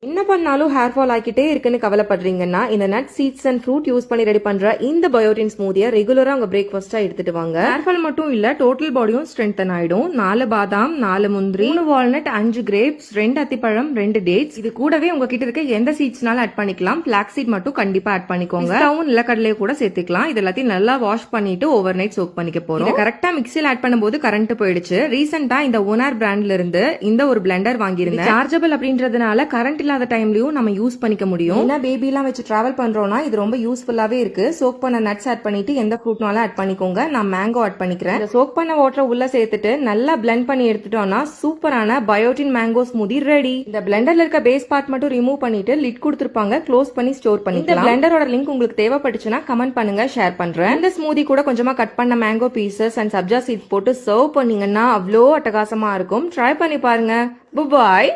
என்ன பண்ணாலும் hair fall ஆகிட்டே இருக்குன்னு கவலைப்படுறீங்கன்னா இந்த nut seeds and fruit use பண்ணி ரெடி பண்ற இந்த பயோட்டின் ஸ்மூதியை ரெகுலரா உங்க பிரேக்ஃபாஸ்டா எடுத்துட்டு வாங்க. ஹேர் ஃபால் மட்டும் இல்ல, டோட்டல் பாடியும் ஸ்ட்ரென்தன் ஆயிடும். 4 பாதாம், 4 முந்திரி, 3 வால்நட், 5 கிரேப்ஸ், 2 அத்திப்பழம், 2 டேட்ஸ். இது கூடவே உங்ககிட்ட இருக்க எந்த சீட்ஸ்னாலும் ஆட் பண்ணிக்கலாம். பிளாக் சீட் மட்டும் கண்டிப்பா ஆட் பண்ணிக்கோங்க. டவுன் நிலக்கடலையை கூட சேர்த்துக்கலாம். இது எல்லாத்தையும் நல்லா வாஷ் பண்ணிட்டு ஓவர் நைட் சோக் பண்ணிக்க போறோம். கரெக்டா மிக்சியில் ஆட் பண்ணும்போது கரண்ட் போயிடுச்சு. ரீசெண்டா இந்த ஓனார் பிராண்ட்ல இருந்து இந்த ஒரு பிளெண்டர் வாங்கியிருந்தேன். சார்ஜபிள் அப்படின்றதுனால கரண்ட் இல்லாத டைம்லயும் நம்ம யூஸ் பண்ணிக்க முடியும். ஏன்னா பேபி எல்லாம் வச்சு டிராவல் பண்றோம்னா இது ரொம்ப யூஸ்ஃபுல்லாவே இருக்கு. சோக் பண்ண நட்ஸ் ஆட் பண்ணிட்டு எந்த ஃப்ரூட்னாலும் ஆட் பண்ணிக்கோங்க. நான் மேங்கோ ஆட் பண்ணிக்கிறேன். இந்த சோக் பண்ண வாட்டரை உள்ள சேர்த்துட்டு நல்லா பிளெண்ட் பண்ணி எடுத்துட்டோம்னா சூப்பரான பயோட்டின் மேங்கோ ஸ்மூதி ரெடி. இந்த பிளெண்டர்ல இருக்க பேஸ் பார்ட் மட்டும் ரிமூவ் பண்ணிட்டு லிட் கொடுத்துருப்பாங்க, க்ளோஸ் பண்ணி ஸ்டோர் பண்ணிக்கலாம். இந்த பிளெண்டரோட லிங்க் உங்களுக்கு தேவைப்பட்டுச்சுன்னா கமெண்ட் பண்ணுங்க, ஷேர் பண்றேன். இந்த ஸ்மூதி கூட கொஞ்சமா கட் பண்ண மேங்கோ பீசஸ் அண்ட் சப்ஜா சீட்ஸ் போட்டு சர்வ் பண்ணீங்கன்னா அவ்வளோ அட்டகாசமா இருக்கும். ட்ரை பண்ணி பாருங்க. பாய்.